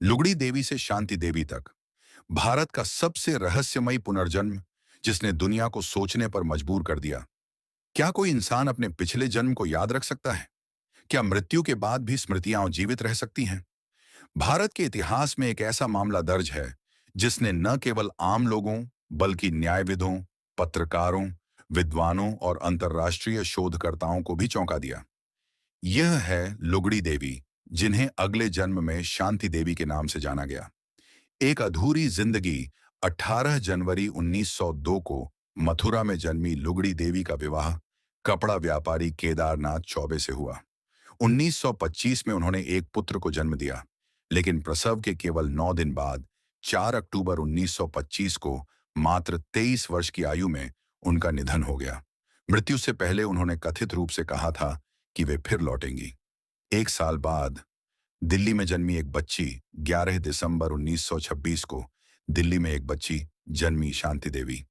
लुगड़ी देवी से शांति देवी तक, भारत का सबसे रहस्यमयी पुनर्जन्म जिसने दुनिया को सोचने पर मजबूर कर दिया। क्या कोई इंसान अपने पिछले जन्म को याद रख सकता है? क्या मृत्यु के बाद भी स्मृतियां जीवित रह सकती हैं? भारत के इतिहास में एक ऐसा मामला दर्ज है जिसने न केवल आम लोगों बल्कि न्यायविदों, पत्रकारों, विद्वानों और अंतर्राष्ट्रीय शोधकर्ताओं को भी चौंका दिया। यह है लुगड़ी देवी, जिन्हें अगले जन्म में शांति देवी के नाम से जाना गया। एक अधूरी जिंदगी। 18 जनवरी 1902 को मथुरा में जन्मी लुगड़ी देवी का विवाह कपड़ा व्यापारी केदारनाथ चौबे से हुआ। 1925 में उन्होंने एक पुत्र को जन्म दिया, लेकिन प्रसव के केवल 9 दिन बाद 4 अक्टूबर 1925 को मात्र 23 वर्ष की आयु में उनका निधन हो गया। मृत्यु से पहले उन्होंने कथित रूप से कहा था कि वे फिर लौटेंगी। एक साल बाद दिल्ली में जन्मी एक बच्ची, 11 दिसंबर 1926 को दिल्ली में एक बच्ची जन्मी शांति देवी।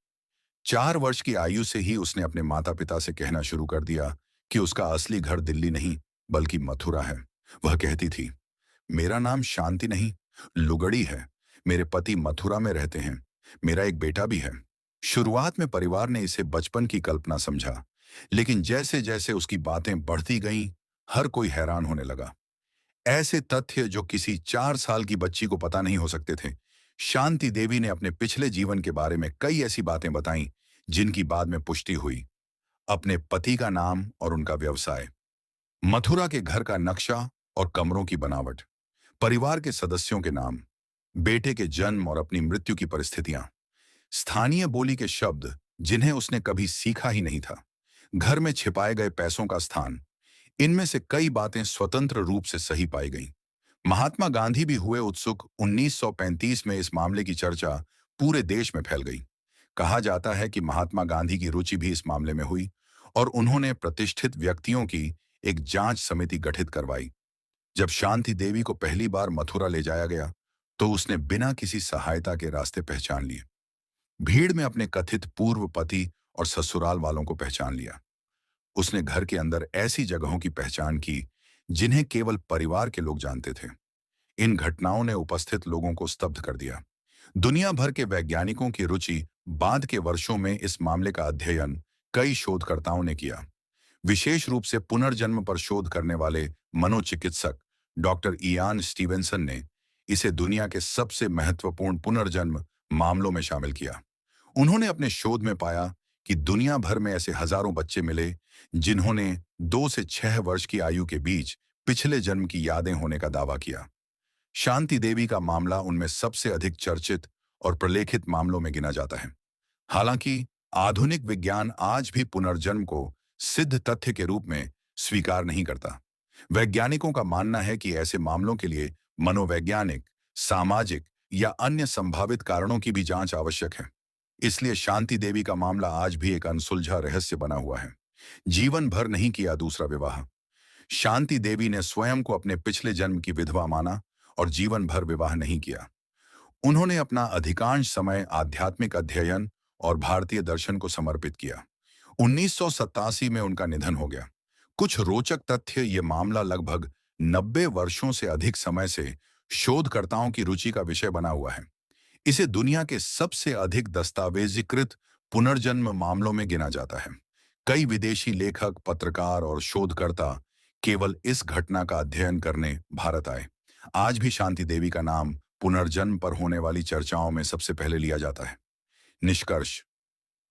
4 वर्ष की आयु से ही उसने अपने माता पिता से कहना शुरू कर दिया कि उसका असली घर दिल्ली नहीं बल्कि मथुरा है। वह कहती थी, मेरा नाम शांति नहीं, लुगड़ी है। मेरे पति मथुरा में रहते हैं। मेरा एक बेटा भी है। शुरुआत में परिवार ने इसे बचपन की कल्पना समझा, लेकिन जैसे जैसे उसकी बातें बढ़ती गईं, हर कोई हैरान होने लगा। ऐसे तथ्य जो किसी 4 साल की बच्ची को पता नहीं हो सकते थे। शांति देवी ने अपने पिछले जीवन के बारे में कई ऐसी बातें बताईं जिनकी बाद में पुष्टि हुई। अपने पति का नाम और उनका व्यवसाय, मथुरा के घर का नक्शा और कमरों की बनावट, परिवार के सदस्यों के नाम, बेटे के जन्म और अपनी मृत्यु की परिस्थितियां, स्थानीय बोली के शब्द जिन्हें उसने कभी सीखा ही नहीं था, घर में छिपाए गए पैसों का स्थान। इनमें से कई बातें स्वतंत्र रूप से सही पाई गईं। महात्मा गांधी भी हुए उत्सुक। 1935 में इस मामले की चर्चा पूरे देश में फैल गई। कहा जाता है कि महात्मा गांधी की रुचि भी इस मामले में हुई और उन्होंने प्रतिष्ठित व्यक्तियों की एक जांच समिति गठित करवाई। जब शांति देवी को पहली बार मथुरा ले जाया गया तो उसने बिना किसी सहायता के रास्ते पहचान लिए। भीड़ में अपने कथित पूर्व पति और ससुराल वालों को पहचान लिया। उसने घर के अंदर ऐसी जगहों की पहचान की जिन्हें केवल परिवार के लोग जानते थे। इन घटनाओं ने उपस्थित लोगों को स्तब्ध कर दिया। दुनिया भर के वैज्ञानिकों की रुचि बाद के वर्षों में इस मामले का अध्ययन कई शोधकर्ताओं ने किया। विशेष रूप से पुनर्जन्म पर शोध करने वाले मनोचिकित्सक डॉक्टर इयान स्टीवेंसन ने इसे दुनिया के सबसे महत्वपूर्ण पुनर्जन्म मामलों में शामिल किया। उन्होंने अपने शोध में पाया कि दुनिया भर में ऐसे हजारों बच्चे मिले जिन्होंने 2 से 6 वर्ष की आयु के बीच पिछले जन्म की यादें होने का दावा किया। शांति देवी का मामला उनमें सबसे अधिक चर्चित और प्रलेखित मामलों में गिना जाता है। हालांकि आधुनिक विज्ञान आज भी पुनर्जन्म को सिद्ध तथ्य के रूप में स्वीकार नहीं करता। वैज्ञानिकों का मानना है कि ऐसे मामलों के लिए मनोवैज्ञानिक, सामाजिक या अन्य संभावित कारणों की भी जांच आवश्यक है। इसलिए शांति देवी का मामला आज भी एक अनसुलझा रहस्य बना हुआ है। जीवन भर नहीं किया दूसरा विवाह। शांति देवी ने स्वयं को अपने पिछले जन्म की विधवा माना और जीवन भर विवाह नहीं किया। उन्होंने अपना अधिकांश समय आध्यात्मिक अध्ययन और भारतीय दर्शन को समर्पित किया। 1987 में उनका निधन हो गया। कुछ रोचक तथ्य। ये मामला लगभग 90 वर्षों से अधिक समय से शोधकर्ताओं की रुचि का विषय बना हुआ है। इसे दुनिया के सबसे अधिक दस्तावेजीकृत पुनर्जन्म मामलों में गिना जाता है। कई विदेशी लेखक, पत्रकार और शोधकर्ता केवल इस घटना का अध्ययन करने भारत आए। आज भी शांति देवी का नाम पुनर्जन्म पर होने वाली चर्चाओं में सबसे पहले लिया जाता है। निष्कर्ष: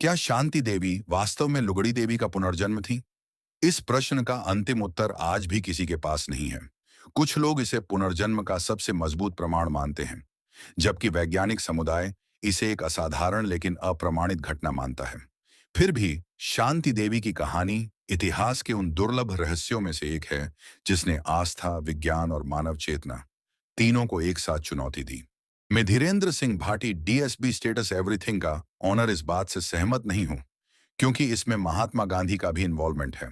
क्या शांति देवी वास्तव में लुगड़ी देवी का पुनर्जन्म थी? इस प्रश्न का अंतिम उत्तर आज भी किसी के पास नहीं है। कुछ लोग इसे पुनर्जन्म का सबसे मजबूत प्रमाण मानते हैं, जबकि वैज्ञानिक समुदाय इसे एक असाधारण लेकिन अप्रमाणित घटना मानता है। फिर भी शांति देवी की कहानी इतिहास के उन दुर्लभ रहस्यों में से एक है जिसने आस्था, विज्ञान और मानव चेतना तीनों को एक साथ चुनौती दी। मैं Dhirendra Singh Bhati, DSB status everything का ऑनर, इस बात से सहमत नहीं हूं क्योंकि इसमें महात्मा गांधी का भी इन्वॉल्वमेंट है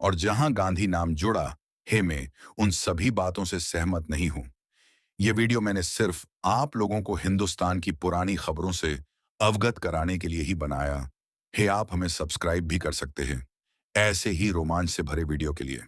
और जहां गांधी नाम जुड़ा है, मैं उन सभी बातों से सहमत नहीं हूं। यह वीडियो मैंने सिर्फ आप लोगों को हिंदुस्तान की पुरानी खबरों से अवगत कराने के लिए ही बनाया है। आप हमें सब्सक्राइब भी कर सकते हैं ऐसे ही रोमांच से भरे वीडियो के लिए।